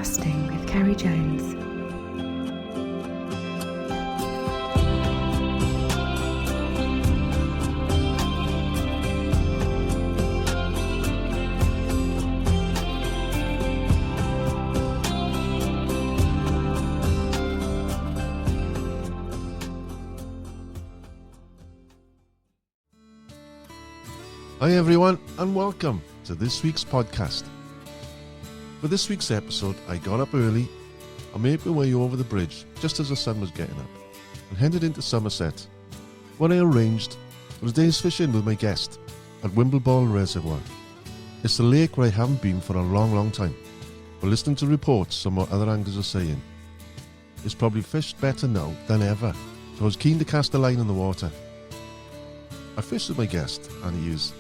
Casting with Ceri Jones. Hi everyone, and welcome to this week's podcast. For this week's episode, I got up early and made my way over the bridge just as the sun was getting up and headed into Somerset. What I arranged was a day's fishing with my guest at Wimbleball Reservoir. It's a lake where I haven't been for a long time, but listening to reports on what other anglers are saying, it's probably fished better now than ever, so I was keen to cast a line in the water. I fished with my guest and he was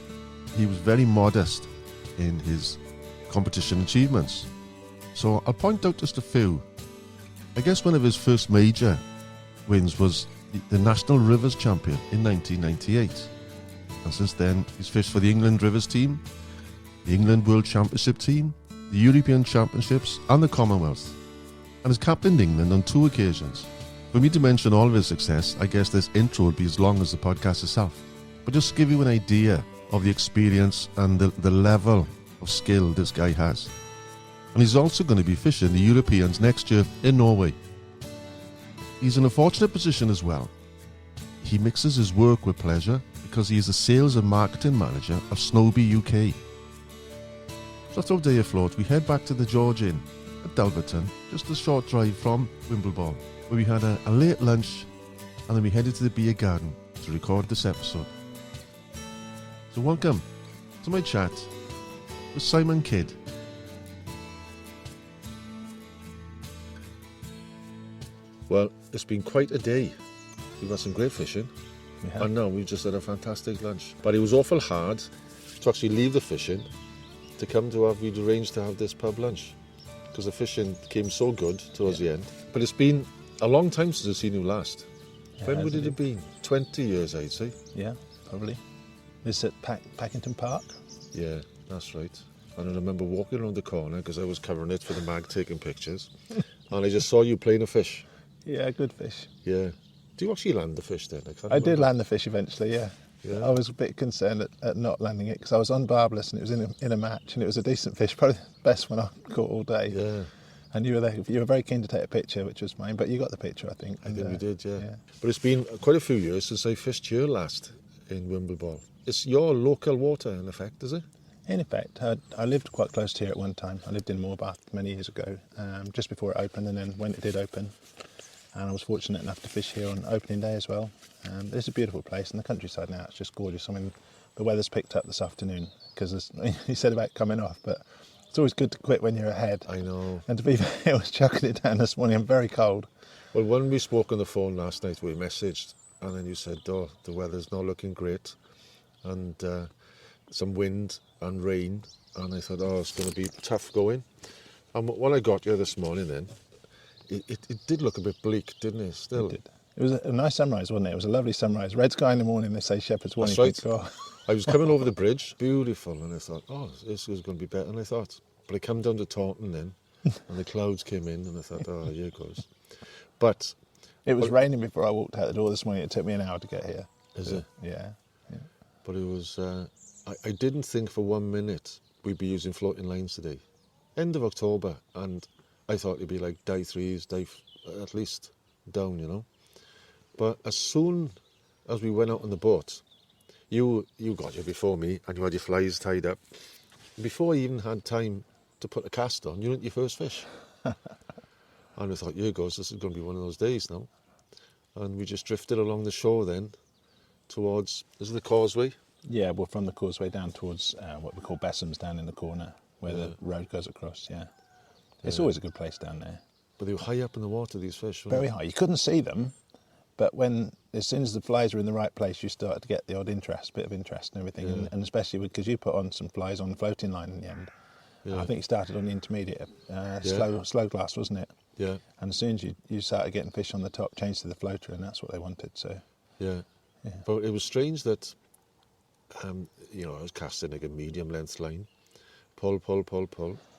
very modest in his competition achievements. So I'll point out just a few. I guess one of his first major wins was the National Rivers Champion in 1998. And since then, he's fished for the England Rivers team, the England World Championship team, the European Championships and the Commonwealth. And has captained England on 2 occasions. For me to mention all of his success, I guess this intro would be as long as the podcast itself. But just to give you an idea of the experience and the level of skill this guy has. And he's also going to be fishing the Europeans next year in Norway. He's in a fortunate position as well. He mixes his work with pleasure because he is the sales and marketing manager of Snowbee UK. So after a day afloat, we head back to the George Inn at Delverton, just a short drive from Wimbleball, where we had a late lunch and then we headed to the beer garden to record this episode. So welcome to my chat with Simon Kidd. Well, it's been quite a day. We've had some great fishing. And now we've just had a fantastic lunch. But it was awful hard to actually leave the fishing to come to we'd arranged to have this pub lunch. Because the fishing came so good towards the end. But it's been a long time since I've seen you last. Yeah, when would it have been? 20 years, I'd say. Yeah, probably. This at Packington Park? Yeah, that's right. And I remember walking around the corner because I was covering it for the mag, taking pictures. And I just saw you playing a fish. Yeah, good fish. Yeah. Do you actually land the fish then? I did land the fish eventually, yeah. Yeah. I was a bit concerned at not landing it because I was on barbless and it was in a match and it was a decent fish, probably the best one I caught all day. Yeah. And you were there. You were very keen to take a picture, which was mine, but you got the picture, I think. I think we did, yeah. But it's been quite a few years since I fished here last in Wimbleball. It's your local water, in effect, is it? In effect. I lived quite close to here at one time. I lived in Morbath many years ago, just before it opened, and then when it did open. And I was fortunate enough to fish here on opening day as well. It's a beautiful place, and the countryside now, it's just gorgeous. I mean, the weather's picked up this afternoon, because you said about coming off, but it's always good to quit when you're ahead. I know. And to be fair, it was chucking it down this morning. I'm very cold. Well, when we spoke on the phone last night, we messaged, and then you said, oh, the weather's not looking great. And some wind and rain, and I thought, oh, it's going to be tough going. And when I got here this morning then, it did look a bit bleak, didn't it, still? It did. It was a nice sunrise, wasn't it? It was a lovely sunrise. Red sky in the morning, they say Shepherd's Warning. That's right. I was coming over the bridge, beautiful, and I thought, oh, this is going to be better than I thought. But I come down to Taunton then, and the clouds came in, and I thought, oh, here it goes. But it was raining before I walked out the door this morning. It took me an hour to get here. Is it? Yeah. But it was, I didn't think for 1 minute we'd be using floating lines today. End of October, and I thought it'd be like day 3s, at least down, you know. But as soon as we went out on the boat, you got here before me, and you had your flies tied up. Before I even had time to put a cast on, you went your first fish. And I thought, here goes, this is going to be one of those days now. And we just drifted along the shore then, towards, is it the causeway? Yeah, well, from the causeway down towards what we call Bessam's down in the corner, where the road goes across, yeah. It's always a good place down there. But they were high up in the water, these fish, weren't Very they? high. You couldn't see them, but as soon as the flies were in the right place, you started to get the odd bit of interest and everything, and especially because you put on some flies on the floating line in the end. Yeah. I think you started on the intermediate, slow glass, wasn't it? Yeah. And as soon as you started getting fish on the top, changed to the floater, and that's what they wanted, so... Yeah. But it was strange that, I was casting like a medium length line, pull,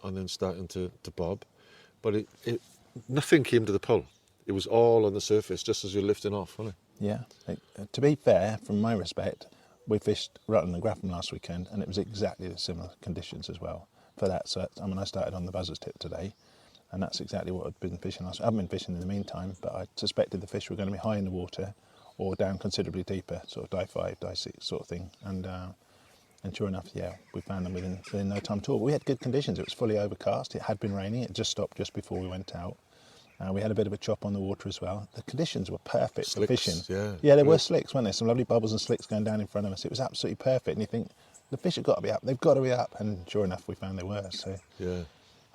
and then starting to bob. but nothing came to the pole. It was all on the surface, just as you're lifting off, wasn't it? Yeah. To be fair, from my respect, we fished Rutland and Grafham last weekend, and it was exactly the similar conditions as well for that. So, I started on the buzzer's tip today, and that's exactly what I'd been fishing last week. I haven't been fishing in the meantime, but I suspected the fish were going to be high in the water or down considerably deeper, sort of die 5, die 6 sort of thing. And sure enough, yeah, we found them within no time at all. But we had good conditions. It was fully overcast. It had been raining. It just stopped just before we went out. We had a bit of a chop on the water as well. The conditions were perfect for fishing. Yeah, there were slicks, weren't there? Some lovely bubbles and slicks going down in front of us. It was absolutely perfect. And you think, the fish have got to be up. They've got to be up. And sure enough, we found they were. So Yeah.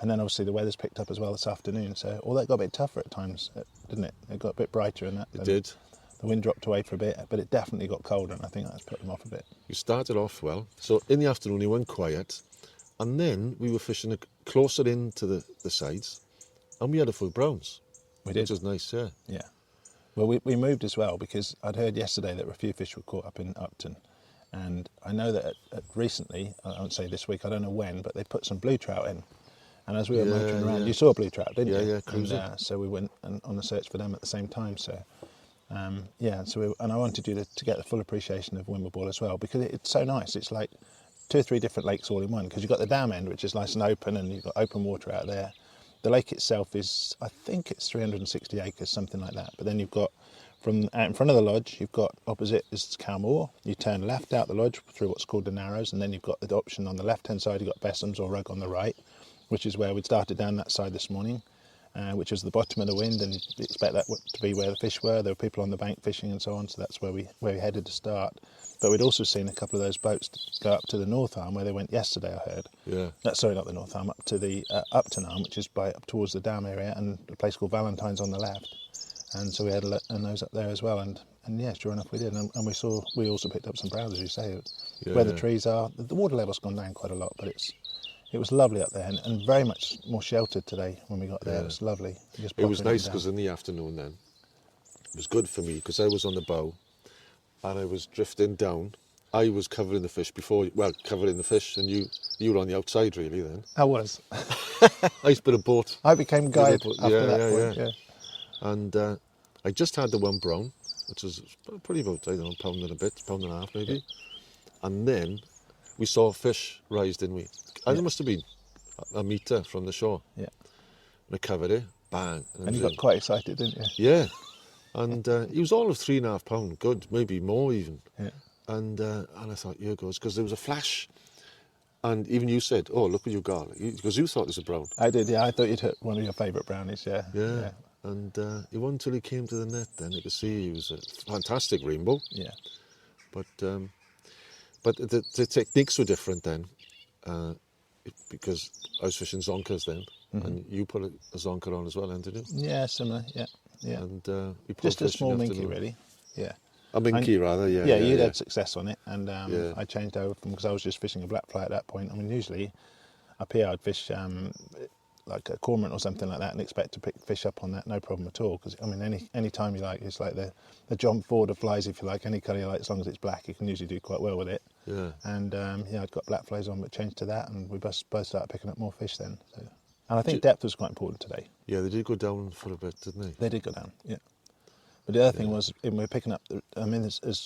And then obviously the weather's picked up as well this afternoon. So although it got a bit tougher at times, didn't it? It got a bit brighter and that. It did. The wind dropped away for a bit, but it definitely got colder, and I think that's put them off a bit. You started off well. So in the afternoon, you went quiet. And then we were fishing closer into the sides. And we had a full browns. We did. Which was nice, yeah. Yeah. Well, we moved as well because I'd heard yesterday that a few fish were caught up in Upton. And I know that recently, I won't say this week, I don't know when, but they put some blue trout in. And as we were motoring around, you saw blue trout, didn't you? Yeah, cruising. And, so we went on the search for them at the same time. So, and I wanted you to get the full appreciation of Wimbleball as well because it's so nice. It's like 2 or 3 different lakes all in one because you've got the dam end, which is nice and open, and you've got open water out there. The lake itself is, I think it's 360 acres, something like that. But then you've got, from out in front of the lodge, you've got opposite is Calmore. You turn left out the lodge through what's called the Narrows, and then you've got the option on the left-hand side, you've got Bessham's or Rug on the right, which is where we'd started down that side this morning, which was the bottom of the wind, and you'd expect that to be where the fish were. There were people on the bank fishing and so on, so that's where we headed to start. But we'd also seen a couple of those boats go up to the North Arm, where they went yesterday, I heard. Yeah. Sorry, not the North Arm, up to the Upton Arm, which is up towards the dam area, and a place called Valentine's on the left. And so we had a nose up there as well, and yeah, sure enough we did. And we also picked up some browns, as you say, where the trees are. The water level's gone down quite a lot, but it was lovely up there, and very much more sheltered today when we got there. It was lovely. It was nice because in the afternoon then, it was good for me because I was on the bow and I was drifting down. I was covering the fish and you were on the outside really then. I was. Nice bit of boat. I became guide after that point, yeah. And I just had the one brown, which was probably about, I don't know, pound and a bit, pound and a half maybe. Yeah. And then we saw fish rise, didn't we? And it must have been a metre from the shore. Yeah. And I covered it, bang. And you got quite excited, didn't you? Yeah. And he was all of 3.5 pound, good, maybe more even. Yeah. And I thought, here goes, because there was a flash. And even you said, oh, look what you got. Because you thought it was a brown. I did, yeah. I thought you'd hit one of your favourite brownies, yeah. Yeah. And it wasn't until he came to the net then you could see he was a fantastic rainbow. Yeah. But the techniques were different then because I was fishing zonkers then, and you put a zonker on as well, didn't you? Yeah, similar, yeah. And we just a small minky, really. Yeah. A minky, rather, yeah. Yeah, you'd had success on it, and I changed over because I was just fishing a black fly at that point. I mean, usually up here I'd fish like a cormorant or something like that and expect to pick fish up on that, no problem at all. Because I mean, any time you like, it's like the John Ford of flies, if you like, any colour you like, as long as it's black, you can usually do quite well with it. Yeah. And I'd got black flies on, but changed to that, and we both started picking up more fish then. So. And I think depth was quite important today. Yeah, they did go down for a bit, didn't they? They did go down, yeah. But the other thing was, we were picking up,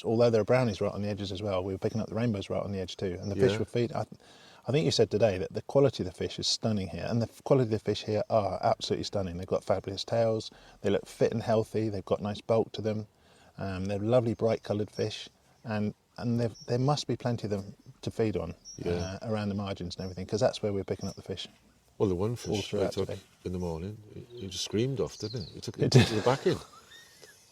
although there are brownies right on the edges as well, we were picking up the rainbows right on the edge too. And the fish were feeding. I think you said today that the quality of the fish is stunning here, and the quality of the fish here are absolutely stunning. They've got fabulous tails, they look fit and healthy, they've got nice bulk to them, they're lovely bright coloured fish, and there must be plenty of them to feed on around the margins and everything, because that's where we're picking up the fish. Well, the one fish I took in the morning, he just screamed off, didn't he? He took it to the back in.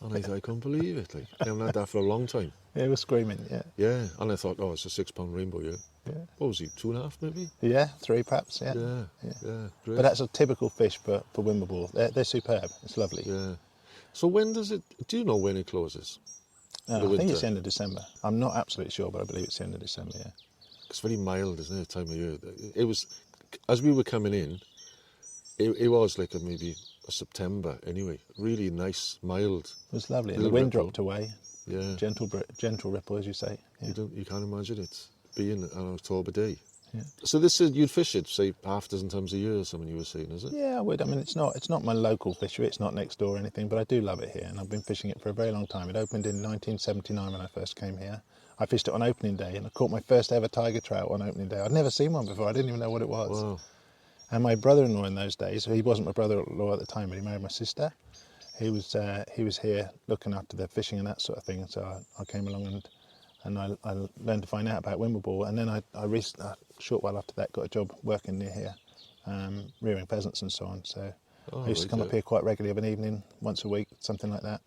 And I couldn't believe it. Like, I haven't had that for a long time. Yeah, it was screaming, yeah. Yeah, and I thought, oh, it's a 6 pound rainbow, yeah. What was he, 2.5 maybe? Yeah, 3 perhaps, yeah. Yeah, great. But that's a typical fish for Wimbleball. They're superb, it's lovely. Yeah. So do you know when it closes? I think it's the end of December. I'm not absolutely sure, but I believe it's the end of December, yeah. It's very mild, isn't it, time of year? It was, as we were coming in, it was like maybe a September anyway. Really nice, mild. It was lovely. And the wind dropped away. Yeah. Gentle ripple, as you say. Yeah. You can't imagine it being an October day. Yeah. So this is, you'd fish it, say, half a dozen times a year or something you were saying, is it? Yeah, I would. I mean, it's not my local fishery. It's not next door or anything, but I do love it here, and I've been fishing it for a very long time. It opened in 1979 when I first came here. I fished it on opening day, and I caught my first ever tiger trout on opening day. I'd never seen one before. I didn't even know what it was. Wow. And my brother-in-law in those days, he wasn't my brother-in-law at the time, but he married my sister. He was here looking after the fishing and that sort of thing. So I came along and I learned to find out about Wimbleball. And then I recently, a short while after that, got a job working near here, rearing pheasants and so on. So I used to come up here quite regularly of an evening, once a week, something like that,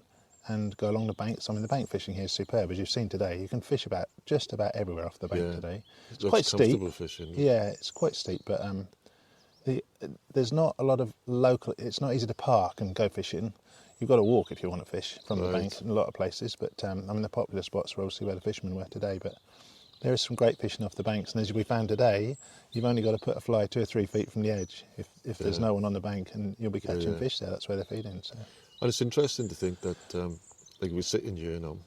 and go along the banks. I mean, the bank fishing here is superb, as you've seen today. You can fish just about everywhere off the bank today. It's quite steep. Fishing. Yeah, it's quite steep, but there's not a lot of local. It's not easy to park and go fishing. You've got to walk if you want to fish from the bank in a lot of places. But I mean, the popular spots are obviously where the fishermen were today. But there is some great fishing off the banks, and as we found today, you've only got to put a fly 2 or 3 feet from the edge if there's no one on the bank, and you'll be catching fish there. That's where they're feeding. So. And it's interesting to think that, like we're sitting here now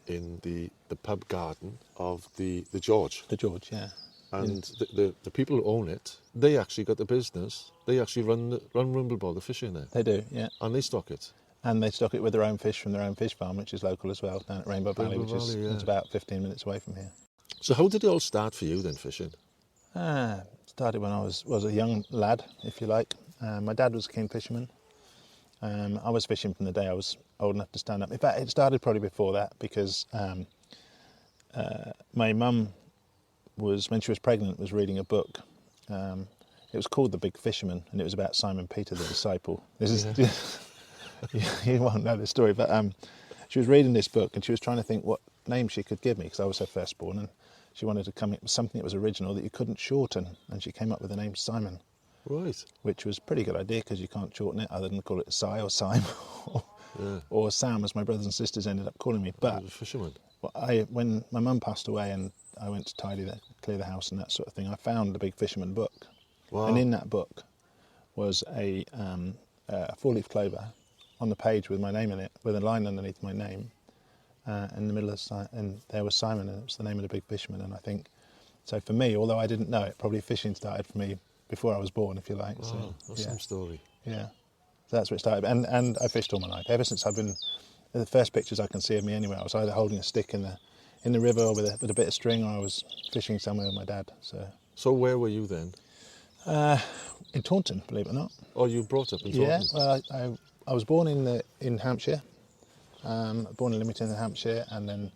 in the pub garden of the George. The George, yeah. And the people who own it, they actually got the business. They actually run Wimbleball, the fishing there. They do, yeah. And they stock it. And they stock it with their own fish from their own fish farm, which is local as well, down at Rainbow Valley, which is it's about 15 minutes away from here. So how did it all start for you then, fishing? Started when I was a young lad, if you like. My dad was a keen fisherman. I was fishing from the day I was old enough to stand up. In fact, it started probably before that, because my mum was, when she was pregnant, was reading a book. It was called The Big Fisherman, and it was about Simon Peter the disciple. This is you won't know the story, but she was reading this book and she was trying to think what name she could give me, because I was her firstborn, and she wanted to come up with something that was original that you couldn't shorten, and she came up with the name Simon. Right. Which was a pretty good idea, because you can't shorten it other than call it Si or Sime or Sam, as my brothers and sisters ended up calling me. But fisherman. When my mum passed away and I went to clear the house and that sort of thing, I found The Big Fisherman book. Wow. And in that book was a 4-leaf clover on the page with my name in it, with a line underneath my name, in the middle of and there was Simon, and it was the name of The Big Fisherman. And I think, so for me, although I didn't know it, probably fishing started for me before I was born, if you like. Wow, so, that's some story. Yeah, so that's where it started. And I fished all my life, ever since I've been. The first pictures I can see of me anywhere, I was either holding a stick in the river or with a bit of string, or I was fishing somewhere with my dad. So where were you then? In Taunton, believe it or not. Oh, you brought up in Taunton? Yeah, well, I was born in Hampshire, born in Lymington in Hampshire, and then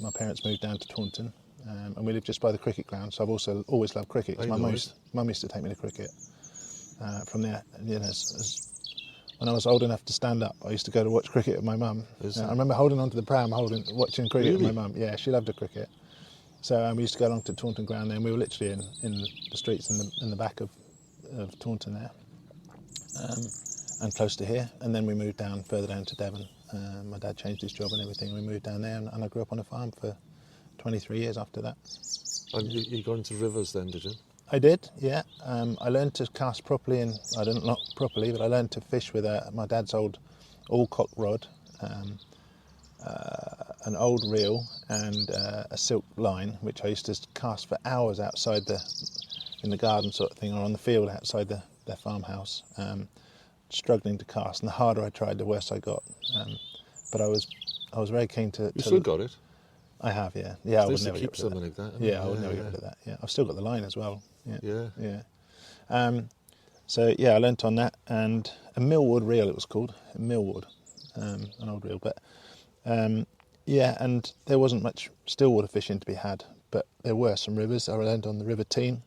my parents moved down to Taunton, and we lived just by the cricket ground, so I've also always loved cricket, because my mum used to take me to cricket from there. You know, when I was old enough to stand up, I used to go to watch cricket with my mum. I remember holding onto the pram, watching cricket with my mum. Yeah, she loved the cricket. So we used to go along to Taunton ground there, and we were literally in the streets in the back of Taunton there, and close to here. And then we moved down further down to Devon. My dad changed his job and everything. We moved down there, and I grew up on a farm for 23 years after that. And you got into rivers then, did you? I did, yeah. I learned to cast properly, and I didn't, not properly, but I learned to fish with my dad's old all-cock rod, an old reel, and a silk line, which I used to cast for hours outside in the garden sort of thing, or on the field outside their farmhouse, struggling to cast. And the harder I tried, the worse I got. But I was very keen to. You still got it? I have, yeah. Yeah, I would never keep get rid of something like that. Yeah, I would never get rid of that. Yeah, I've still got the line as well. Yeah. So yeah, I learnt on that, and a millwood reel it was called, a millwood, an old reel. But yeah, and there wasn't much stillwater fishing to be had, but there were some rivers. I learned on the River Tean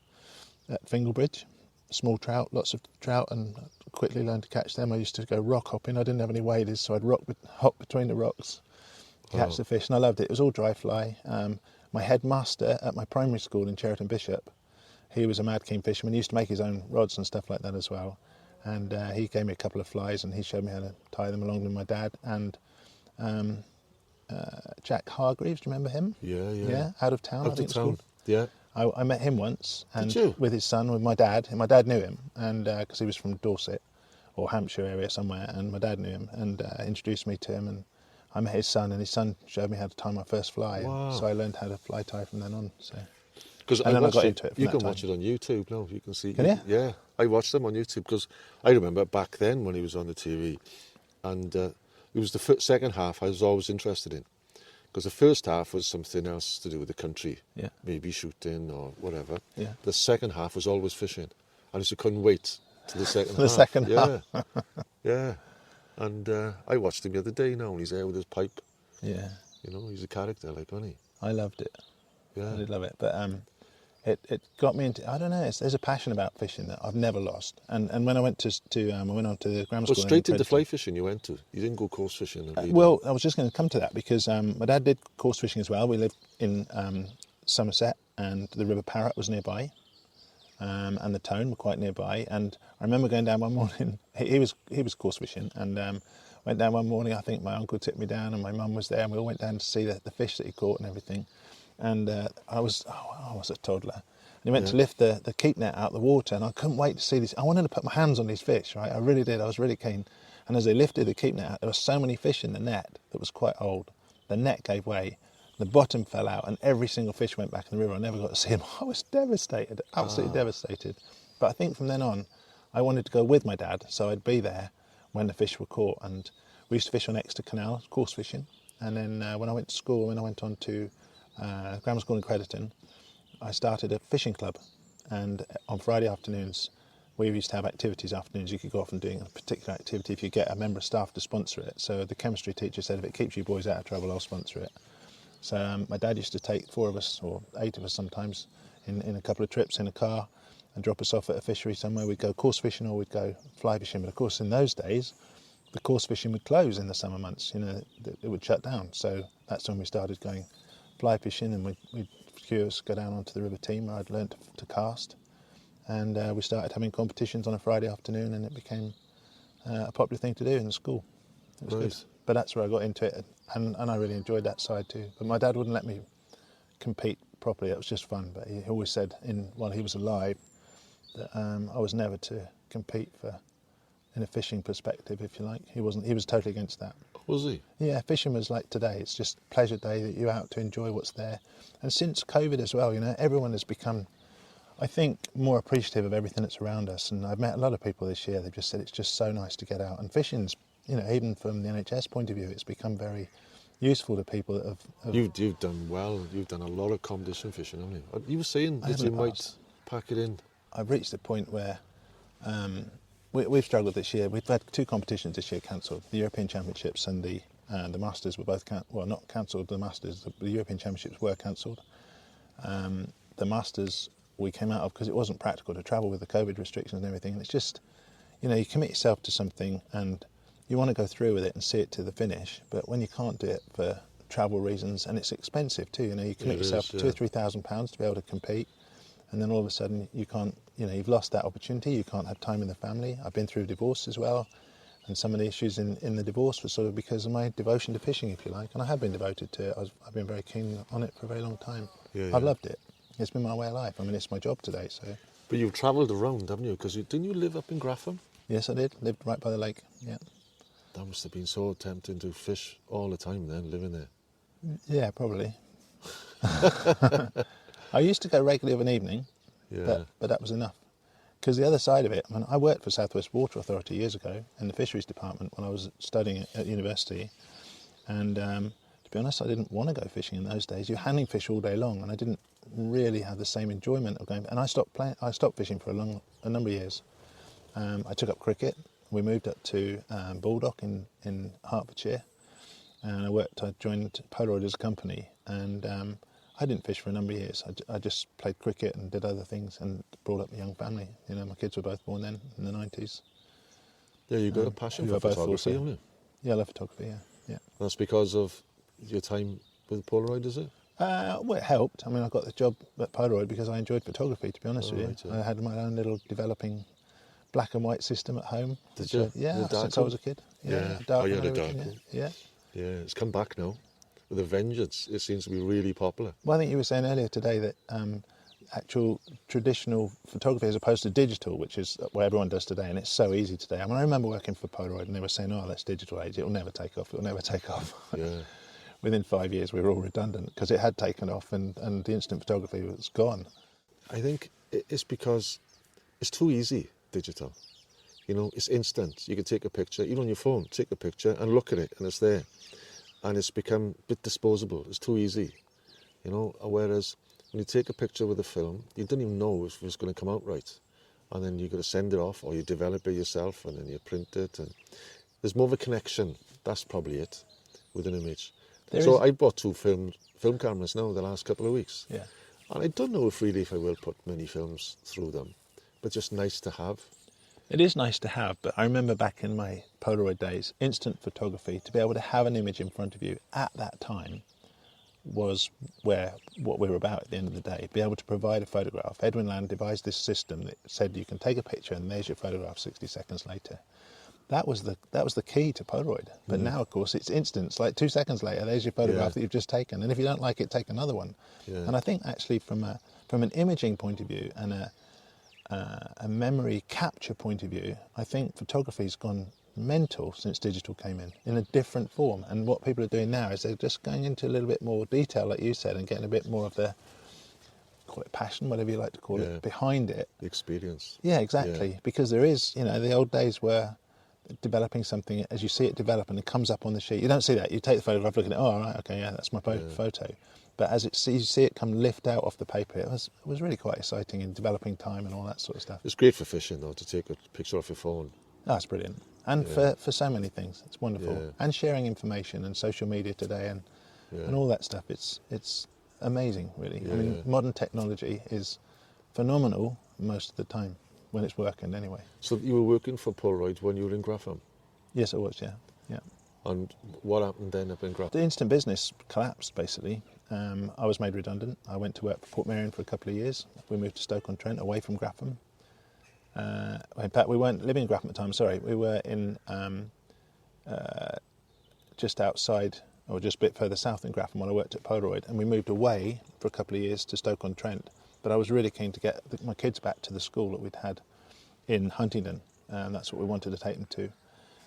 at Fingalbridge, small trout, lots of trout, and quickly learned to catch them. I used to go rock hopping. I didn't have any waders, so I'd hop between the rocks, catch the fish, and I loved it. It was all dry fly. My headmaster at my primary school in Cheriton Bishop, he was a mad keen fisherman. He used to make his own rods and stuff like that as well. And he gave me a couple of flies, and he showed me how to tie them along with my dad. And Jack Hargreaves, do you remember him? Yeah. Out of Town, I think it's called. Yeah. I met him once, and Did you? with his son, with my dad. And my dad knew him, and because he was from Dorset or Hampshire area somewhere, and my dad knew him and introduced me to him. And I met his son, and his son showed me how to tie my first fly. Wow. So I learned how to fly tie from then on. So. Because and then I got into it. From You that can time. watch it on YouTube now. You can see. Can you? Yeah, I watched them on YouTube because I remember back then when he was on the TV, and it was the second half I was always interested in, because the first half was something else to do with the country, Yeah. maybe shooting or whatever. Yeah. The second half was always fishing, and I just couldn't wait to the second The half. second yeah. Yeah, and I watched him the other day now, and he's there with his pipe. Yeah. You know, he's a character, like, isn't he? I loved it. Yeah. I did love it, but it got me into. I don't know. There's a passion about fishing that I've never lost. And when I went I went on to the grammar Well, school. straight into fly fishing you went to. You didn't go course fishing. Well, I was just going to come to that because my dad did course fishing as well. We lived in Somerset, and the River Parrot was nearby, and the Tone were quite nearby. And I remember going down one morning. He was course fishing, and went down one morning. I think my uncle took me down, and my mum was there, and we all went down to see the fish that he caught and everything. And I was a toddler. And he went to lift the keep net out of the water, and I couldn't wait to see this. I wanted to put my hands on these fish, right? I really did. I was really keen. And as they lifted the keep net out, there were so many fish in the net that was quite old. The net gave way, the bottom fell out, and every single fish went back in the river. I never got to see them. I was devastated, absolutely devastated. But I think from then on, I wanted to go with my dad, so I'd be there when the fish were caught. And we used to fish on Exeter Canal, course fishing. And then when I went to school, when I went on to grammar school in Crediton, I started a fishing club, and on Friday afternoons we used to have activities afternoons. You could go off and doing a particular activity if you get a member of staff to sponsor it. So the chemistry teacher said, if it keeps you boys out of trouble, I'll sponsor it. So my dad used to take 4 of us, or 8 of us sometimes, in a couple of trips in a car and drop us off at a fishery somewhere. We'd go course fishing or we'd go fly fishing. But of course in those days the course fishing would close in the summer months, it would shut down. So that's when we started going fly fishing, and we'd few of us go down onto the River Team where I'd learnt to cast, and we started having competitions on a Friday afternoon, and it became a popular thing to do in the school. It was good. But that's where I got into it, and I really enjoyed that side too. But my dad wouldn't let me compete properly. It was just fun, but he always said while he was alive that I was never to compete in a fishing perspective, if you like. He was totally against that. Was he? Yeah, fishing was like today. It's just pleasure day that you're out to enjoy what's there. And since COVID as well, everyone has become, I think, more appreciative of everything that's around us. And I've met a lot of people this year. They've just said it's just so nice to get out. And fishing's, even from the NHS point of view, it's become very useful to people that have... You've done well. You've done a lot of competition fishing, haven't you? You were saying that you might pack it in. I've reached a point where we've struggled this year. We've had 2 competitions this year cancelled. The European Championships and the Masters were both not cancelled. The Masters, the European Championships were cancelled. The Masters we came out of because it wasn't practical to travel with the COVID restrictions and everything. And it's just, you commit yourself to something and you want to go through with it and see it to the finish. But when you can't do it for travel reasons, and it's expensive too, you commit yourself to £2,000 or £3,000 to be able to compete. And then all of a sudden you can't, you've lost that opportunity. You can't have time with the family. I've been through divorce as well. And some of the issues in the divorce was sort of because of my devotion to fishing, if you like. And I have been devoted to it. I've been very keen on it for a very long time. I've loved it. It's been my way of life. I mean, it's my job today, so... But you've travelled around, haven't you? Because didn't you live up in Graffham? Yes, I did. Lived right by the lake, yeah. That must have been so tempting to fish all the time then, living there. Yeah, probably. I used to go regularly of an evening, but that was enough. Because the other side of it, I worked for South West Water Authority years ago in the fisheries department when I was studying at university. And to be honest, I didn't want to go fishing in those days. You're handling fish all day long, and I didn't really have the same enjoyment of going. And I stopped fishing for a number of years. I took up cricket. We moved up to Baldock in Hertfordshire, and I joined Polaroid as a company, and I didn't fish for a number of years. I just played cricket and did other things and brought up a young family. My kids were both born then in the 90s. Yeah, you've got a passion for photography, haven't you? Yeah, I love photography, yeah. That's because of your time with Polaroid, is it? Well, it helped. I got the job at Polaroid because I enjoyed photography, to be honest with you. Right, yeah. I had my own little developing black and white system at home. Did you? Yeah, since I was a kid. Yeah. Dark you had a dark one. Yeah. Yeah, it's come back now. With a vengeance, it seems to be really popular. Well, I think you were saying earlier today that actual traditional photography as opposed to digital, which is what everyone does today, and it's so easy today. I remember working for Polaroid and they were saying, oh, that's digital age, it'll never take off, it'll never take off. Yeah. within 5 years we were all redundant because it had taken off and the instant photography was gone. I think it's because it's too easy, digital. It's instant. You can take a picture, even on your phone, take a picture and look at it and it's there. And it's become a bit disposable. It's too easy, whereas when you take a picture with a film, you don't even know if it's going to come out right. And then you've got to send it off, or you develop it yourself, and then you print it. And there's more of a connection. That's probably it with an image. I bought 2 film cameras now the last couple of weeks. Yeah. And I don't know if I will put many films through them, but just nice to have. It is nice to have, but I remember back in my Polaroid days, instant photography, to be able to have an image in front of you at that time was what we were about at the end of the day. Be able to provide a photograph. Edwin Land devised this system that said you can take a picture and there's your photograph 60 seconds later. That was the key to Polaroid. But now, of course, it's instant. It's like 2 seconds later, there's your photograph that you've just taken. And if you don't like it, take another one. Yeah. And I think actually from an imaging point of view and a memory capture point of view, I think photography's gone mental since digital came in a different form. And what people are doing now is they're just going into a little bit more detail, like you said, and getting a bit more of the, call it passion, whatever you like to call it, behind it. The experience. Yeah, exactly. Yeah. Because there is, the old days were developing something, as you see it develop and it comes up on the sheet. You don't see that. You take the photograph, look at it, oh, right, okay, yeah, that's my photo. But as you see it come lift out off the paper, it was really quite exciting in developing time and all that sort of stuff. It's great for fishing, though, to take a picture off your phone. Oh, it's brilliant. And for so many things. It's wonderful. Yeah. And sharing information and social media today and all that stuff. It's amazing, really. Yeah. I mean, modern technology is phenomenal most of the time, when it's working anyway. So you were working for Polaroid when you were in Grafham? Yes, I was, yeah. And what happened then up in Grafham? The instant business collapsed, basically. I was made redundant. I went to work for Portmeirion for a couple of years. We moved to Stoke-on-Trent, away from Grafham. In fact, we weren't living in Grafham at the time, sorry. We were in just outside, or just a bit further south in Grafham when I worked at Polaroid, and we moved away for a couple of years to Stoke-on-Trent. But I was really keen to get my kids back to the school that we'd had in Huntingdon, and that's what we wanted to take them to.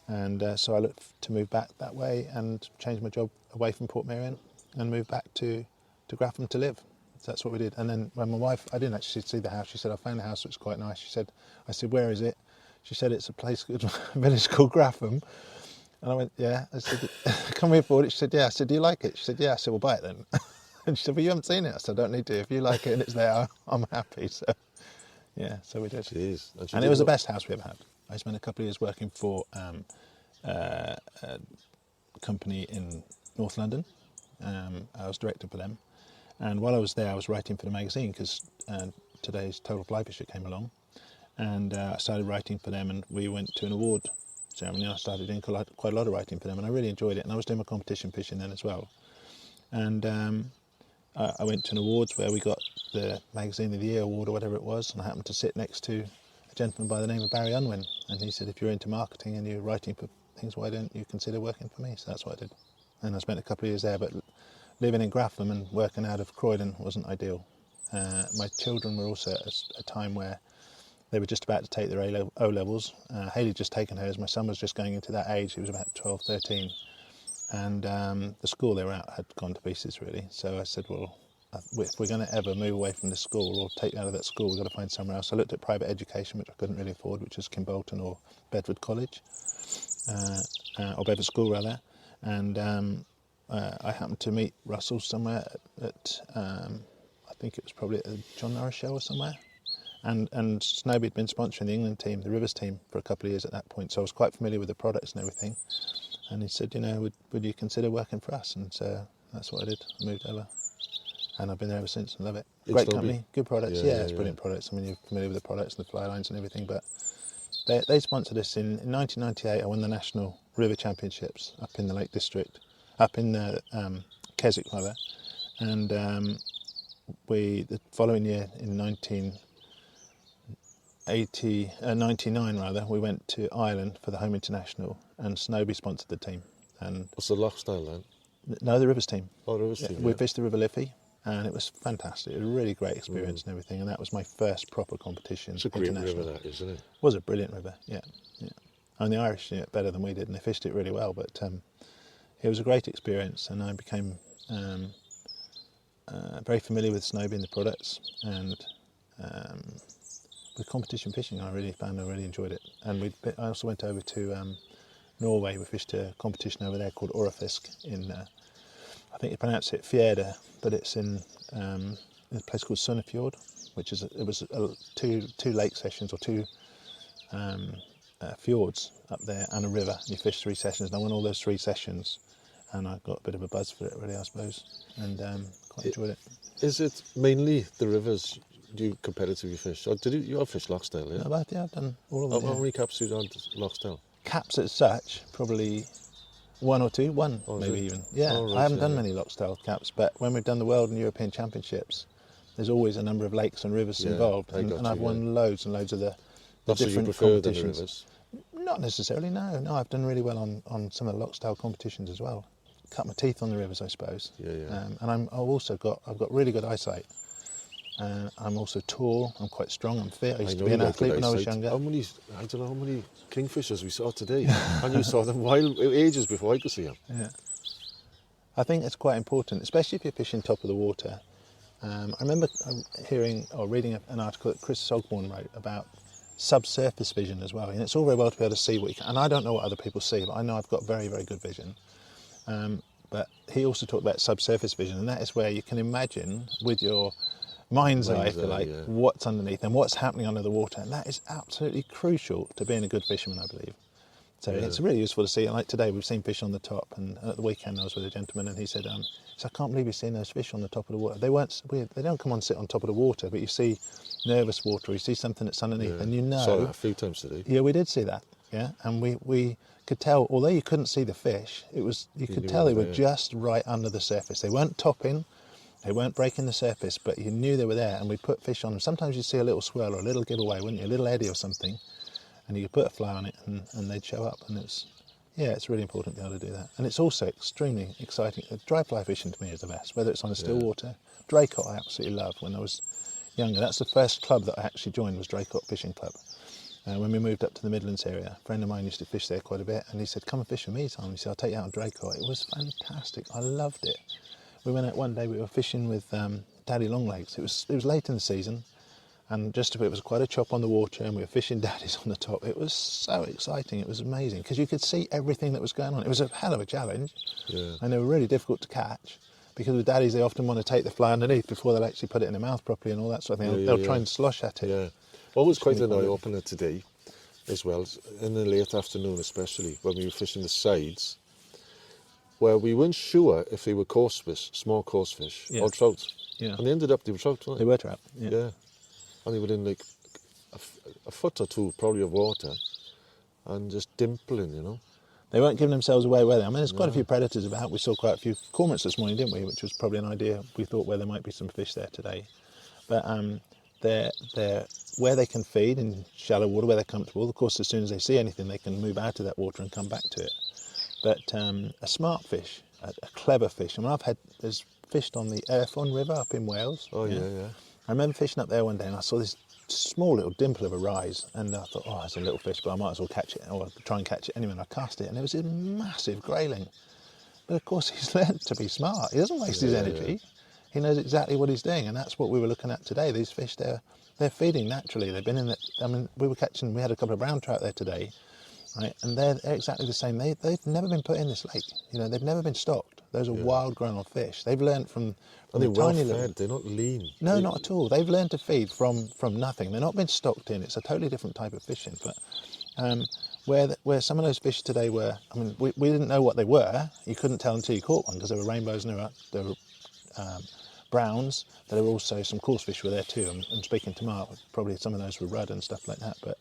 And so I looked to move back that way and change my job away from Portmeirion and move back to Grafham to live. So that's what we did. And then when my wife, I didn't actually see the house, she said, I found a house that's quite nice. I said, where is it? She said, it's a village called Grafham. And I went, yeah. I said, can we afford it? She said, yeah. I said, do you like it? She said, yeah. I said, we'll buy it then. And she said, well, you haven't seen it. I said, I don't need to. If you like it and it's there, I'm happy. So, yeah, so we did. Jeez. And it was the best house we ever had. I spent a couple of years working for a company in North London. I was director for them. And while I was there, I was writing for the magazine because today's Total Fly Fisher came along. And I started writing for them, and we went to an award ceremony. I started doing quite a lot of writing for them, and I really enjoyed it. And I was doing my competition fishing then as well. And I went to an awards where we got the Magazine of the Year award or whatever it was, and I happened to sit next to a gentleman by the name of Barry Unwin, and he said, if you're into marketing and you're writing for things, why don't you consider working for me? So that's what I did. And I spent a couple of years there, but living in Grafham and working out of Croydon wasn't ideal. My children were also at a time where they were just about to take their O-levels. Hayley had just taken hers. My son was just going into that age. He was about 12, 13. And the school they were at had gone to pieces, really. So I said, well, if we're going to ever move away from this school or take out of that school, we've got to find somewhere else. I looked at private education, which I couldn't really afford, which was Kimbolton or Bedford College, or Bedford School, rather. And I happened to meet Russell somewhere at I think it was probably at the John Norris show or somewhere. And Snowbee had been sponsoring the England team, the Rivers team, for a couple of years at that point. So I was quite familiar with the products and everything. And he said, would you consider working for us? And so that's what I did. I moved over. And I've been there ever since and love it. Great company, good products. Yeah, it's brilliant products. I mean, you're familiar with the products and the fly lines and everything. But they sponsored us in 1998. I won the National River Championships up in the Lake District, up in the Keswick, rather. And the following year, in 99 rather, we went to Ireland for the Home International, and Snowbee sponsored the team. And what's the Lochstyle then? No, the Rivers team. Oh, the Rivers team. We fished the River Liffey, and it was fantastic. It was a really great experience and everything, and that was my first proper competition. It's a great river, that, isn't it? It was a brilliant river, yeah. And the Irish knew it better than we did, and they fished it really well, but it was a great experience, and I became very familiar with Snowbee and the products, and with competition fishing I really enjoyed it. And I also went over to Norway. We fished a competition over there called Orafisk in, I think you pronounce it Fjerde, but it's in a place called Sunnefjord, which is two lake sessions, or two fjords up there, and a river. You fish 3 sessions, and I won all those 3 sessions, and I got a bit of a buzz for it, really, I suppose, and quite enjoyed it. Is it mainly the rivers you competitively fish, or you have fished Lochsdale? Yeah, I've done all of them. How many caps did you have Lochsdale? Caps as such, probably 1 or 2, maybe even. Yeah, Oh, right, I haven't done yeah. many Lochsdale caps, but when we've done the World and European Championships, there's always a number of lakes and rivers involved, and I've won loads and loads of the That's different what you prefer than the competitions. rivers? Not necessarily, no. I've done really well on some of the Lochsdale competitions as well. Cut my teeth on the rivers, I suppose. Yeah. And I've got really good eyesight. I'm also tall. I'm quite strong. I'm fit. I used to be an athlete when I was younger. I don't know how many kingfishers we saw today, and you saw them ages before I could see them. Yeah. I think it's quite important, especially if you're fishing top of the water. I remember hearing or reading an article that Chris Sogborn wrote about subsurface vision as well. And it's all very well to be able to see what you can. And I don't know what other people see, but I know I've got very, very good vision. But he also talked about subsurface vision, and that is where you can imagine with your mind's eye, if you like, what's underneath and what's happening under the water. And that is absolutely crucial to being a good fisherman, I believe. So it's really useful to see. Like today, we've seen fish on the top, and at the weekend I was with a gentleman, and he said, I can't believe you've seen those fish on the top of the water. They don't come on sit on top of the water, but you see nervous water, you see something that's underneath, and you know. Saw that a few times today. Yeah, we did see that. Yeah, and we could tell, although you couldn't see the fish, you could tell they were just right under the surface. They weren't topping, they weren't breaking the surface, but you knew they were there, and we put fish on them. Sometimes you'd see a little swirl or a little giveaway, wouldn't you? A little eddy or something, and you could put a fly on it, and they'd show up, and it's really important to be able to do that. And it's also extremely exciting. Dry fly fishing to me is the best, whether it's on a still water. Draycott I absolutely loved when I was younger. That's the first club that I actually joined, was Draycott Fishing Club. When we moved up to the Midlands area, a friend of mine used to fish there quite a bit, and he said, come and fish with me, Tom. He said, I'll take you out on Draycott. It was fantastic. I loved it. We went out one day, we were fishing with daddy longlegs. It was late in the season, and it was quite a chop on the water, and we were fishing daddies on the top. It was so exciting. It was amazing, because you could see everything that was going on. It was a hell of a challenge, and they were really difficult to catch, because with daddies, they often want to take the fly underneath before they'll actually put it in their mouth properly and all that sort of thing. They'll try and slosh at it. Yeah. What was quite an eye-opener today as well, in the late afternoon especially, when we were fishing the sides, where we weren't sure if they were coarse fish, small coarse fish, or trout. Yeah. And they ended up, they were trout, weren't they? They were trout, yeah. And they were in like a foot or two probably of water, and just dimpling, you know. They weren't giving themselves away, were they? I mean, there's quite a few predators about. We saw quite a few cormorants this morning, didn't we? Which was probably an idea. We thought where there might be some fish there today. But they're where they can feed in shallow water, where they're comfortable. Of course, as soon as they see anything, they can move out of that water and come back to it. But a smart fish, a clever fish. I mean, there's fished on the Erfon River up in Wales. Oh, yeah. I remember fishing up there one day, and I saw this small little dimple of a rise, and I thought, it's a little fish, but I might as well catch it, or try and catch it anyway. And I cast it, and it was a massive grayling. But of course, he's learned to be smart. He doesn't waste his energy. He knows exactly what he's doing, and that's what we were looking at today. These fish, they're feeding naturally. They've been in the. I mean, we had a couple of brown trout there today, right? And they're exactly the same. They've never been put in this lake. You know, they've never been stocked. Those are wild grown fish. They've learned from they're the tiny well fed. little. They're not lean. No, not at all. They've learned to feed from nothing. They're not been stocked in. It's a totally different type of fishing. But where some of those fish today were, I mean, we didn't know what they were. You couldn't tell until you caught one, because there were rainbows and there were browns. There were also some coarse fish were there too. And speaking to Mark, probably some of those were rudd and stuff like that. But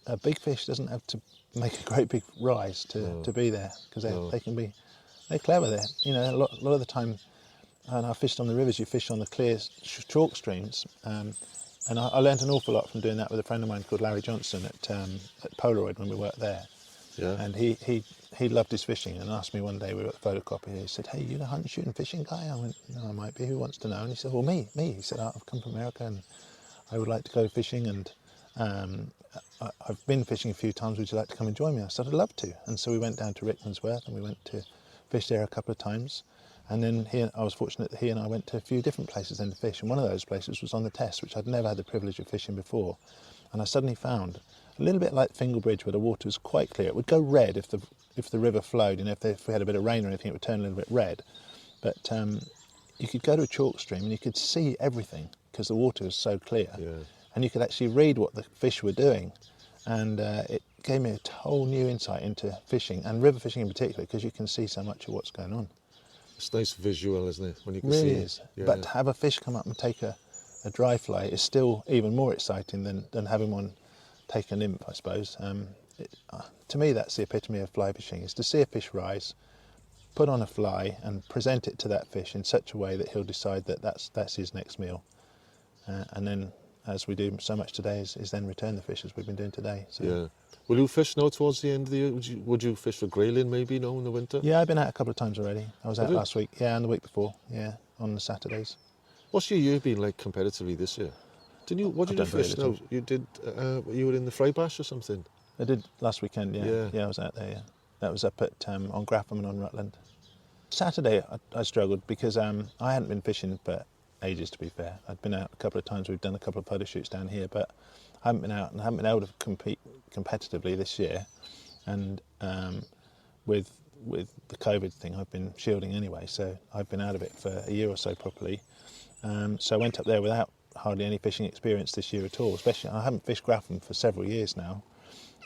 a big fish doesn't have to make a great big rise to be there, because they're clever there. You know, a lot of the time, and I fished on the rivers, you fish on the clear chalk streams, and I learned an awful lot from doing that with a friend of mine called Larry Johnson at Polaroid when we worked there. Yeah. And he loved his fishing, and asked me one day, we were at the photocopier, he said, hey, you the hunting, shooting, fishing guy? I went, no, I might be, who wants to know? And he said, well, me. He said, I've come from America and I would like to go fishing, and I've been fishing a few times, would you like to come and join me? I said, I'd love to. And so we went down to Rickmansworth and we went to fish there a couple of times. And then I was fortunate that he and I went to a few different places then to fish. And one of those places was on the Test, which I'd never had the privilege of fishing before. And I suddenly found, a little bit like Fingal Bridge, where the water was quite clear. It would go red if the river flowed, and if we had a bit of rain or anything, it would turn a little bit red. But you could go to a chalk stream and you could see everything because the water was so clear. Yeah. And you could actually read what the fish were doing. And it gave me a whole new insight into fishing, and river fishing in particular, because you can see so much of what's going on. It's nice visual, isn't it? When you can Really see is. Yeah. But to have a fish come up and take a dry fly is still even more exciting than having one take a nymph, I suppose. To me, that's the epitome of fly fishing, is to see a fish rise, put on a fly and present it to that fish in such a way that he'll decide that that's his next meal. And then, as we do so much today, is then return the fish as we've been doing today. So. Yeah. Will you fish now towards the end of the year? Would you fish for grayling maybe now in the winter? Yeah, I've been out a couple of times already. I was out Have you? last week, yeah, and the week before, yeah, on the Saturdays. What's your year been like competitively this year? Didn't you? What did you I've done very fish little. now? You did. You were in the fry bash or something? I did last weekend, yeah. Yeah. Yeah, I was out there, yeah. That was up at on Grafham and on Rutland. Saturday I struggled because I hadn't been fishing for ages, to be fair. I'd been out a couple of times, we've done a couple of photo shoots down here, but I haven't been out and I haven't been able to compete competitively this year. And with the COVID thing, I've been shielding anyway, so I've been out of it for a year or so properly. So I went up there without hardly any fishing experience this year at all, especially I haven't fished Grafham for several years now.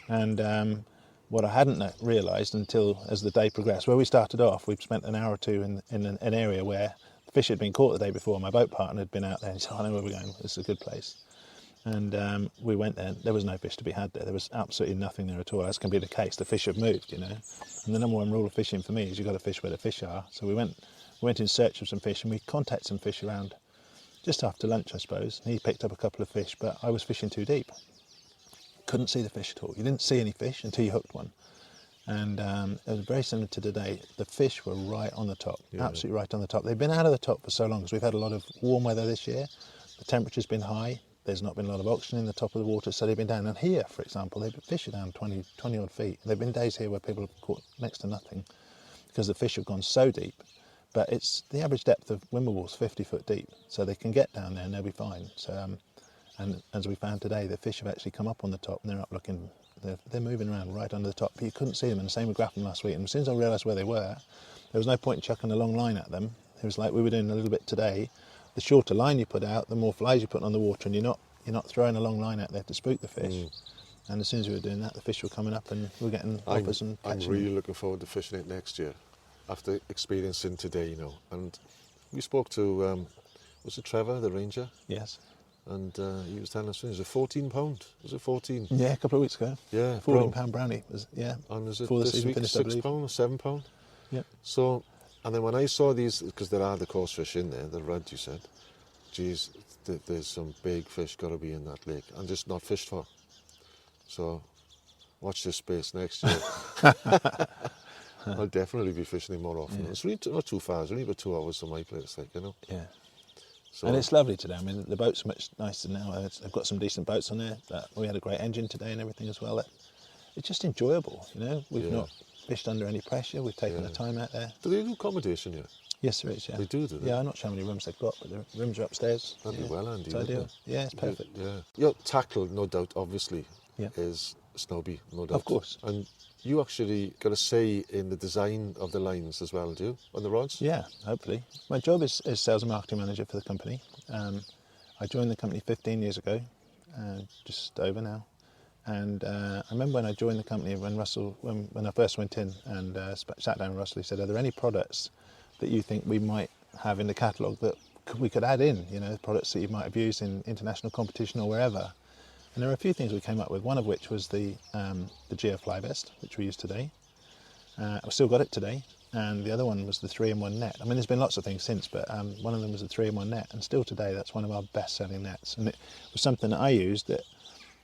And what I hadn't realised until as the day progressed, where we started off, we'd spent an hour or two in an area where the fish had been caught the day before. My boat partner had been out there and he said, I know where we're going, this is a good place. And we went there, there was no fish to be had there. There was absolutely nothing there at all, as can be the case. The fish have moved, you know. And the number one rule of fishing for me is you've got to fish where the fish are. So we went in search of some fish and we contacted some fish around just after lunch, I suppose. And he picked up a couple of fish, but I was fishing too deep. Couldn't see the fish at all. You didn't see any fish until you hooked one. And it was very similar to today. The fish were right on the top, absolutely right on the top. They've been out of the top for so long because we've had a lot of warm weather this year. The temperature's been high. There's not been a lot of oxygen in the top of the water, so they've been down. And here, for example, the fish are down 20 odd feet. There have been days here where people have caught next to nothing because the fish have gone so deep. But it's the average depth of Wimbleball's 50 foot deep, so they can get down there and they'll be fine. So, and as we found today, the fish have actually come up on the top and they're up looking. They're moving around right under the top, but you couldn't see them. And the same with Grafham last week. And as soon as I realised where they were, there was no point in chucking a long line at them. It was like we were doing a little bit today. The shorter line you put out, the more flies you put on the water, and you're not throwing a long line out there to spook the fish. And as soon as we were doing that, the fish were coming up and we were getting offers and catching I'm really them. looking forward to fishing it next year, after experiencing today, you know. And we spoke to, was it Trevor, the ranger? Yes. And he was telling us, is it £14? Was it 14? Yeah, a couple of weeks ago. Yeah. £14 brownie. Was, yeah. And is it before the this season week finished, I £6 believe. or £7? Yep. So, and then when I saw these, because there are the coarse fish in there, the rudd you said, geez, there's some big fish got to be in that lake and just not fished for. So, watch this space next year. I'll definitely be fishing it more often. Yeah. It's really not too far. It's only about 2 hours from my place, like, you know. Yeah. So, And it's lovely today. I mean, the boat's much nicer now. I've got some decent boats on there. We had a great engine today and everything as well. It's just enjoyable, you know. We've not fished under any pressure. We've taken the time out there. do they do accommodation here? Yes, there is, yeah. They do they? Yeah, I'm not sure how many rooms they've got, but the rooms are upstairs. That'd be well handy, It's wouldn't ideal. it? Yeah, it's perfect. Yeah. Your tackle, no doubt, obviously, Yeah. is Snowbee, no doubt. Of course. And you actually got a say in the design of the lines as well, do you? On the rods? Yeah, hopefully. My job is sales and marketing manager for the company. I joined the company 15 years ago, just over now. And I remember when I joined the company, when I first went in and sat down with Russell, he said, are there any products that you think we might have in the catalogue that we could add in, you know, products that you might have used in international competition or wherever? And there were a few things we came up with, one of which was the Geo Fly Vest, which we use today. I've still got it today. And the other one was the 3-in-1 net. I mean, there's been lots of things since, but one of them was the 3-in-1 net. And still today, that's one of our best-selling nets. And it was something that I used that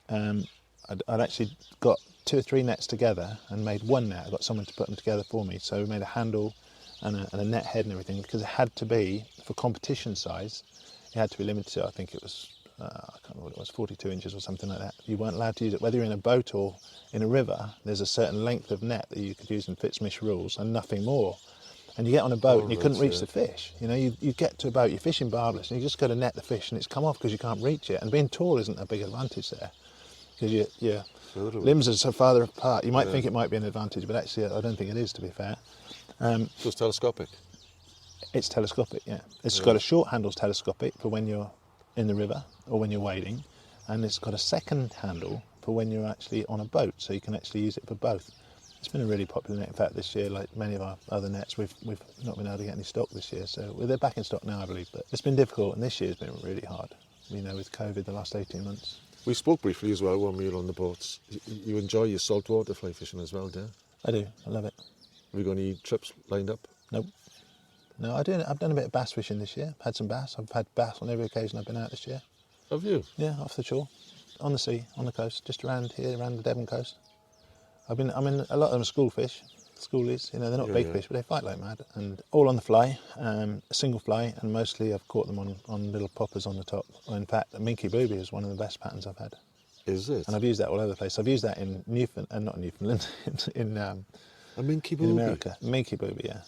I'd actually got 2 or 3 nets together and made one net. I got someone to put them together for me. So we made a handle and a net head and everything, because it had to be, for competition size, it had to be limited to, I think it was I can't remember what it was, 42 inches or something like that. You weren't allowed to use it. Whether you're in a boat or in a river, there's a certain length of net that you could use in Fitzmish rules and nothing more. And you get on a boat and you couldn't reach the fish. You know, you get to a boat, you're fishing barbless, and you just go to net the fish and it's come off because you can't reach it. And being tall isn't a big advantage there, because your limbs are so farther apart. You might think it might be an advantage, but actually I don't think it is, to be fair. So it's telescopic? It's telescopic, yeah. It's got a short handle's telescopic for when you're in the river or when you're wading, and it's got a second handle for when you're actually on a boat, so you can actually use it for both. It's been a really popular net. In fact, this year, like many of our other nets, we've not been able to get any stock this year. So they're back in stock now, I believe. But it's been difficult, and this year's been really hard. You know, with COVID, the last 18 months. We spoke briefly as well when we were on the boats. You enjoy your saltwater fly fishing as well, do you? I do. I love it. Have you got any trips lined up? Nope. No, I've done a bit of bass fishing this year. I've had some bass. I've had bass on every occasion I've been out this year. Have you? Yeah, off the shore, on the sea, on the coast, just around here, around the Devon coast. I mean, a lot of them are school fish, schoolies, you know, they're not big fish, but they fight like mad. And all on the fly, a single fly, and mostly I've caught them on little poppers on the top. In fact, a minky booby is one of the best patterns I've had. Is it? And I've used that all over the place. I've used that in not Newfoundland, in a minky booby? In America. Minky booby, yeah.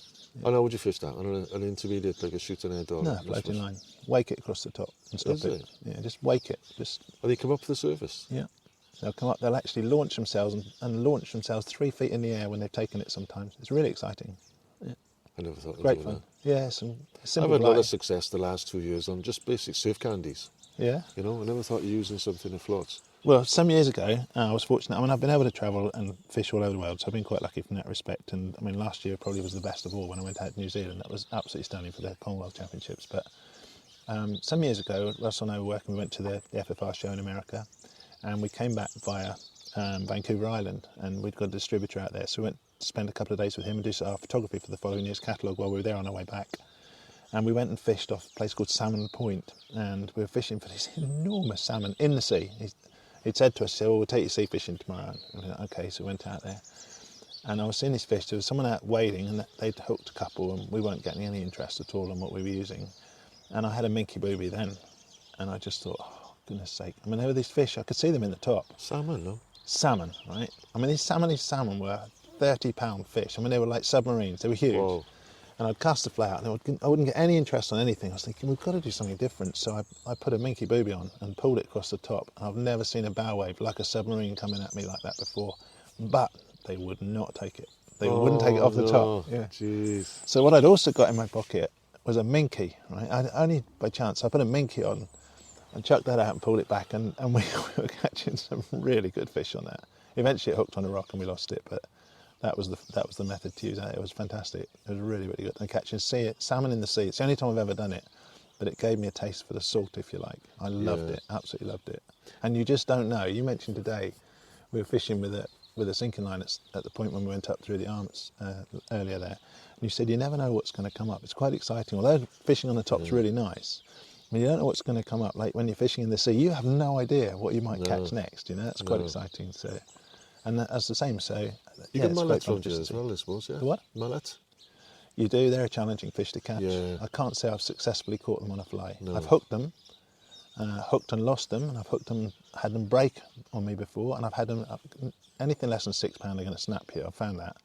And how would you fish that? On an intermediate, like a shooting head or? No, floating line. Wake it across the top and stop it. Yeah, just wake it. And they come up to the surface? Yeah. They'll come up, they'll actually launch themselves and launch themselves 3 feet in the air when they've taken it sometimes. It's really exciting. Yeah. I never thought of Great doing fun. that. Yeah, some simple I've had a lot of success the last 2 years on just basic surf candies. Yeah. You know, I never thought of using something that floats. Well, some years ago, I was fortunate. I mean, I've been able to travel and fish all over the world, so I've been quite lucky from that respect. And I mean, last year probably was the best of all when I went out to New Zealand. That was absolutely stunning for the Commonwealth Championships. But some years ago, Russell and I were working, we went to the FFR show in America, and we came back via Vancouver Island, and we'd got a distributor out there. So we went to spend a couple of days with him and do our photography for the following year's catalogue while we were there on our way back. And we went and fished off a place called Salmon Point, and we were fishing for these enormous salmon in the sea. He'd said to us, "Oh, we'll take you sea fishing tomorrow." And we were like, okay, so we went out there. And I was seeing these fish. There was someone out wading, and they'd hooked a couple, and we weren't getting any interest at all in what we were using. And I had a minky booby then, and I just thought, oh, goodness sake. I mean, there were these fish, I could see them in the top. Salmon, no? Salmon, right? I mean, these salmon were 30-pound fish. I mean, they were like submarines. They were huge. Whoa. And I'd cast the fly out, and I wouldn't get any interest on anything. I was thinking, we've got to do something different. So I put a minky booby on and pulled it across the top. And I've never seen a bow wave like a submarine coming at me like that before. But they would not take it. They wouldn't take it off the top. Yeah. Jeez. So what I'd also got in my pocket was a minky, right? Only by chance, I put a minky on and chucked that out and pulled it back. And we were catching some really good fish on that. Eventually it hooked on a rock and we lost it, but that was the method to use. It was fantastic. It was really, really good. And catching salmon in the sea, it's the only time I've ever done it, but it gave me a taste for the salt, if you like. I loved it, absolutely loved it. And you just don't know. You mentioned today we were fishing with a sinking line at the point when we went up through the arms earlier there. And you said you never know what's going to come up. It's quite exciting. Although fishing on the top's really nice, I mean, you don't know what's going to come up. Like when you're fishing in the sea, you have no idea what you might catch next. You know, that's quite exciting. So. And that's the same, so... You get mullets from you as well, I suppose, yeah? The what? Mullet? You do, they're a challenging fish to catch. Yeah. I can't say I've successfully caught them on a fly. No. I've hooked them, hooked and lost them, and I've hooked them, had them break on me before, and I've had them, anything less than £6 are going to snap here, I've found that.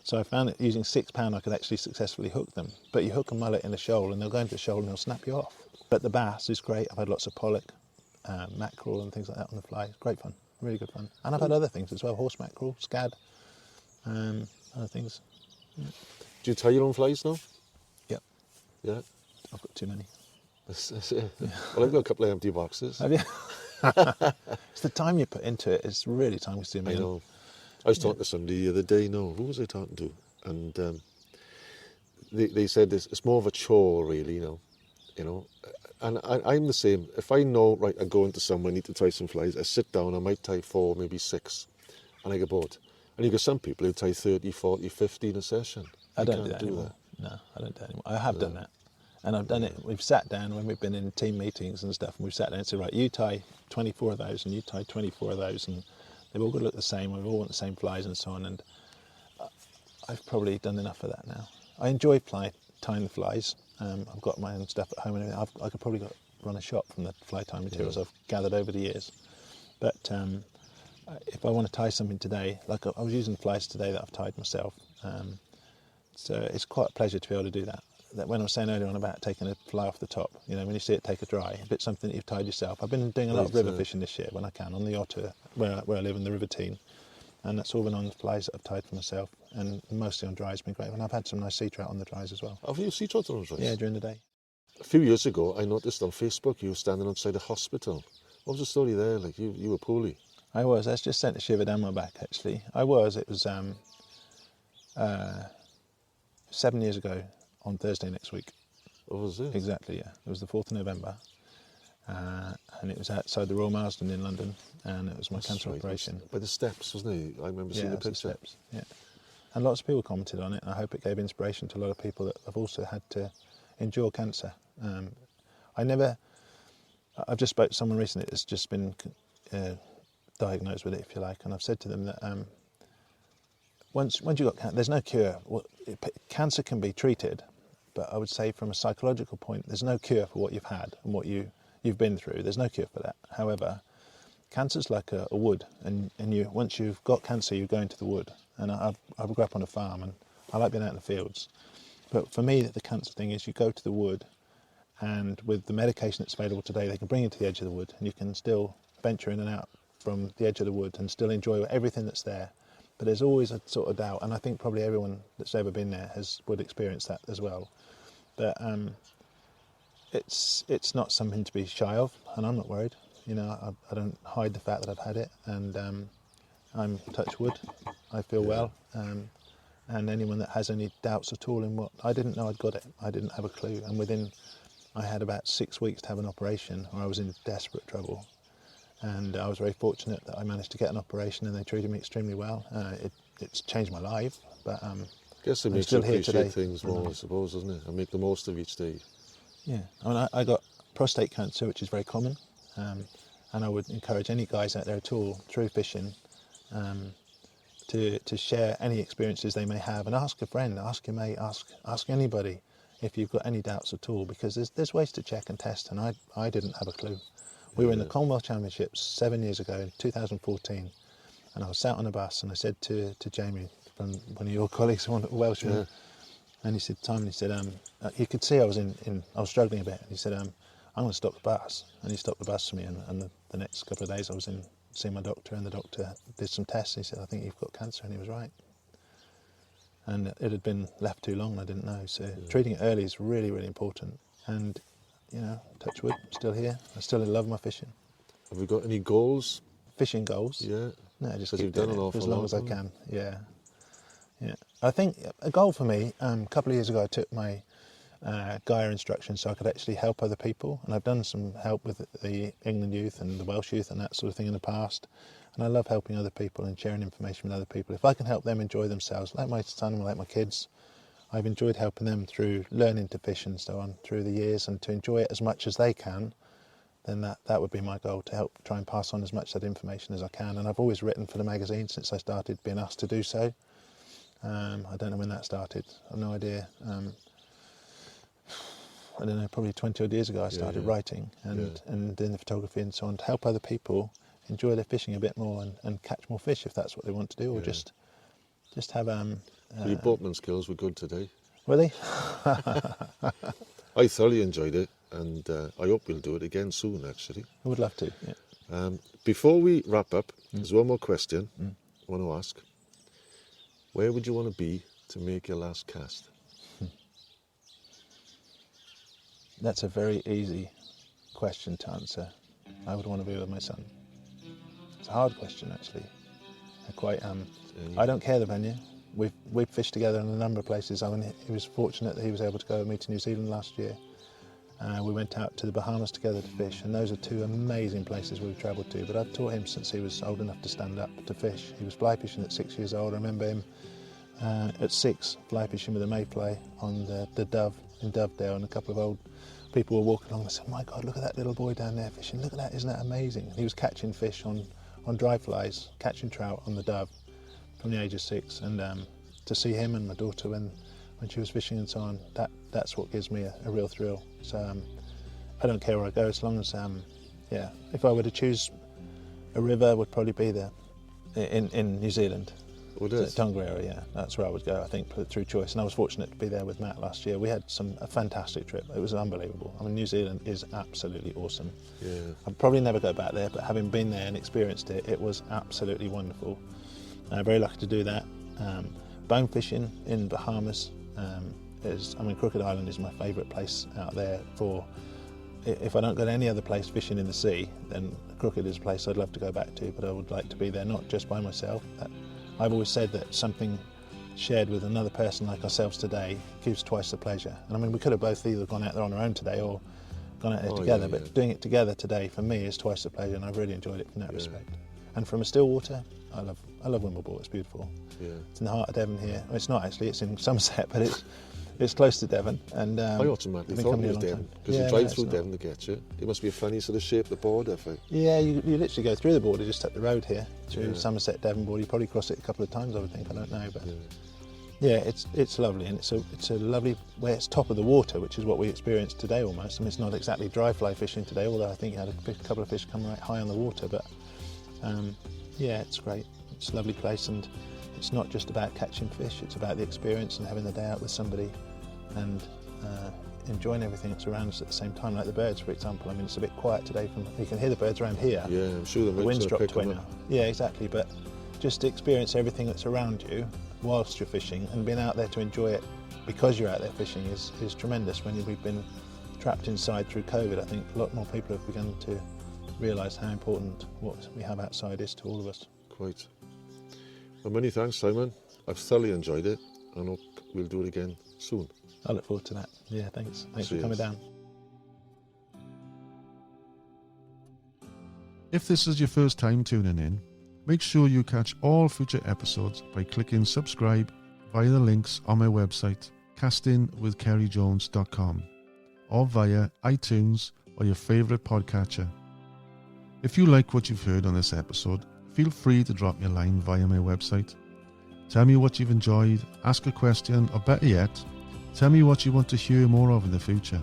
So I found that using £6 I could actually successfully hook them. But you hook a mullet in a shoal, and they'll go into the shoal and they'll snap you off. But the bass is great. I've had lots of pollock, mackerel and things like that on the fly. It's great fun. Really good fun. And I've had other things as well, horse mackerel, scad, other things. Yeah. Do you tie your own flies now? Yep. Yeah? I've got too many. That's it. Yeah. Well, I've got a couple of empty boxes. Have you? It's the time you put into it. It's really time consuming. I know. I was talking to somebody the other day, who was I talking to? And they said it's more of a chore, really, you know. And I'm the same. If I know, right, I go into somewhere, I need to tie some flies, I sit down, I might tie 4, maybe 6, and I get bored. And you got some people who tie 30, 40, 50 in a session. I don't do that anymore. No, I don't do that anymore. I have done that. And I've done it, we've sat down when we've been in team meetings and stuff, and we've sat down and said, right, you tie 24 of those, and you tie 24 of those, and they've all got to look the same, we all want the same flies and so on, and I've probably done enough of that now. I enjoy tying the flies. I've got my own stuff at home, and I could probably run a shop from the fly tying materials I've gathered over the years. But if I want to tie something today, like I was using flies today that I've tied myself, so it's quite a pleasure to be able to do that. That when I was saying earlier on about taking a fly off the top, you know, when you see it take a dry, if it's something that you've tied yourself. I've been doing a lot of river fishing this year when I can, on the Otter, where I live in the River Tean, and that's all been on flies that I've tied for myself, and mostly on dry has been great. And I've had some nice sea trout on the dries as well. Have you sea trout on the dries? Yeah, during the day. A few years ago, I noticed on Facebook you were standing outside a hospital. What was the story there? Like you were poorly. I was. That's just sent a shiver down my back, actually. It was 7 years ago on Thursday next week. What was it? Exactly, yeah. It was the 4th of November. And it was outside the Royal Marsden in London, and it was my cancer operation. By the steps, wasn't it? I remember seeing the picture. The steps, yeah. And lots of people commented on it, and I hope it gave inspiration to a lot of people that have also had to endure cancer. I've just spoke to someone recently that's just been diagnosed with it, if you like, and I've said to them that once you've got cancer, there's no cure. Cancer can be treated, but I would say from a psychological point, there's no cure for what you've had and what you've been through. There's no cure for that. However, cancer's like a wood, and once you've got cancer, you go into the wood. And I grew up on a farm, and I like being out in the fields. But for me, the cancer thing is you go to the wood, and with the medication that's available today, they can bring you to the edge of the wood, and you can still venture in and out from the edge of the wood and still enjoy everything that's there. But there's always a sort of doubt, and I think probably everyone that's ever been there would experience that as well. But it's not something to be shy of, and I'm not worried. You know, I don't hide the fact that I've had it, and I'm touch wood. I feel well, and anyone that has any doubts at all in what I didn't know I'd got it. I didn't have a clue, and I had about 6 weeks to have an operation, or I was in desperate trouble. And I was very fortunate that I managed to get an operation, and they treated me extremely well. It's changed my life, but I guess it makes you appreciate things more, I suppose, doesn't it? And make the most of each day. Yeah, I mean, I got prostate cancer, which is very common, and I would encourage any guys out there at all through fishing to share any experiences they may have, and ask a friend, ask your mate, ask anybody if you've got any doubts at all, because there's ways to check and test, and I didn't have a clue. We were in the Commonwealth Championships 7 years ago in 2014, and I was sat on a bus, and I said to Jamie, from one of your colleagues, one Welshman, and he said, Simon, he said, you could see I was I was struggling a bit, and he said, I'm going to stop the bus, and he stopped the bus for me, and the next couple of days I was in seeing my doctor, and the doctor did some tests, and he said, I think you've got cancer, and he was right. And it had been left too long, I didn't know, so treating it early is really, really important. And you know, touch wood, I'm still here. I still love my fishing. Have you got any goals? Fishing goals? Yeah. No, just keep keep doing doing it for as long as I can. Yeah. I think a goal for me, a couple of years ago I took my Gaia instruction so I could actually help other people, and I've done some help with the England youth and the Welsh youth and that sort of thing in the past, and I love helping other people and sharing information with other people. If I can help them enjoy themselves, like my son, like my kids, I've enjoyed helping them through learning to fish and so on through the years, and to enjoy it as much as they can, then that would be my goal, to help try and pass on as much of that information as I can. And I've always written for the magazine since I started being asked to do so. I don't know when that started, I've no idea. I don't know, probably 20 odd years ago I started writing and doing the photography and so on, to help other people enjoy their fishing a bit more and catch more fish if that's what they want to do, or just have your boatman skills were good today. Were they? I thoroughly enjoyed it, and I hope we'll do it again soon, actually. I would love to, yeah. Before we wrap up, there's one more question I want to ask. Where would you want to be to make your last cast? That's a very easy question to answer. I would want to be with my son. It's a hard question, actually. I don't care the venue. We've fished together in a number of places. I mean, he was fortunate that he was able to go with me to New Zealand last year. We went out to the Bahamas together to fish, and those are two amazing places we've travelled to. But I've taught him since he was old enough to stand up to fish. He was fly fishing at 6 years old. I remember him at 6 fly fishing with a mayfly on the Dove in Dovedale, and a couple of old people were walking along and said, "My God, look at that little boy down there fishing. Look at that, isn't that amazing?" And he was catching fish on dry flies, catching trout on the Dove from the age of 6, and to see him and my daughter when she was fishing and so on, that's what gives me a real thrill. So I don't care where I go as long as if I were to choose a river, would probably be there in New Zealand. Oh, it is? Tongariro, yeah, that's where I would go, I think, through choice. And I was fortunate to be there with Matt last year. We had a fantastic trip. It was unbelievable. I mean, New Zealand is absolutely awesome. Yeah. I'd probably never go back there, but having been there and experienced it, it was absolutely wonderful. Very lucky to do that. Bone fishing in Bahamas Crooked Island is my favourite place out there for. If I don't go to any other place fishing in the sea, then Crooked is a place I'd love to go back to, but I would like to be there not just by myself. I've always said that something shared with another person like ourselves today gives twice the pleasure. And I mean, we could have both either gone out there on our own today or gone out there together, but doing it together today for me is twice the pleasure, and I've really enjoyed it from that respect. And from a still water, I love Wimbleball. It's beautiful. Yeah. It's in the heart of Devon here. Well, it's not actually. It's in Somerset, but it's close to Devon. And I automatically thought it was Devon because you drive through Devon to get you. It must be a funny sort of shape, the border. Yeah, you literally go through the border just up the road here through Somerset, Devon border. You probably cross it a couple of times, I would think. I don't know, but yeah, it's lovely, and it's a lovely way. It's top of the water, which is what we experienced today almost. I mean, it's not exactly dry fly fishing today, although I think you had a couple of fish come right high on the water. But yeah, it's great. It's a lovely place, and it's not just about catching fish. It's about the experience and having the day out with somebody, and enjoying everything that's around us at the same time, like the birds, for example. I mean, it's a bit quiet today. You can hear the birds around here. Yeah, I'm sure the wind's dropped away now. Yeah, exactly. But just to experience everything that's around you whilst you're fishing, and being out there to enjoy it because you're out there fishing is tremendous. When we've been trapped inside through COVID, I think a lot more people have begun to realise how important what we have outside is to all of us. Quite. Well, many thanks, Simon. I've thoroughly enjoyed it, and hope we'll do it again soon. I look forward to that. Yeah, thanks. Thanks for coming down. If this is your first time tuning in, make sure you catch all future episodes by clicking subscribe via the links on my website, castingwithcerijones.com, or via iTunes or your favourite podcatcher. If you like what you've heard on this episode, feel free to drop me a line via my website. Tell me what you've enjoyed, ask a question, or better yet, tell me what you want to hear more of in the future.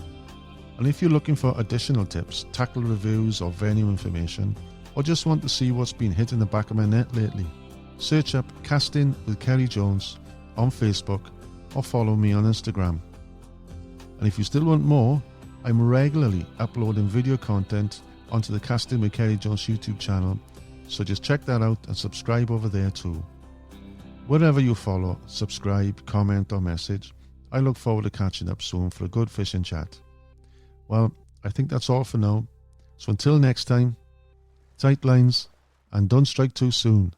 And if you're looking for additional tips, tackle reviews or venue information, or just want to see what's been hit in the back of my net lately, search up Casting with Ceri Jones on Facebook or follow me on Instagram. And if you still want more, I'm regularly uploading video content onto the Casting with Ceri Jones YouTube channel, so just check that out and subscribe over there too. Wherever you follow, subscribe, comment or message, I look forward to catching up soon for a good fishing chat. Well, I think that's all for now. So until next time, tight lines and don't strike too soon.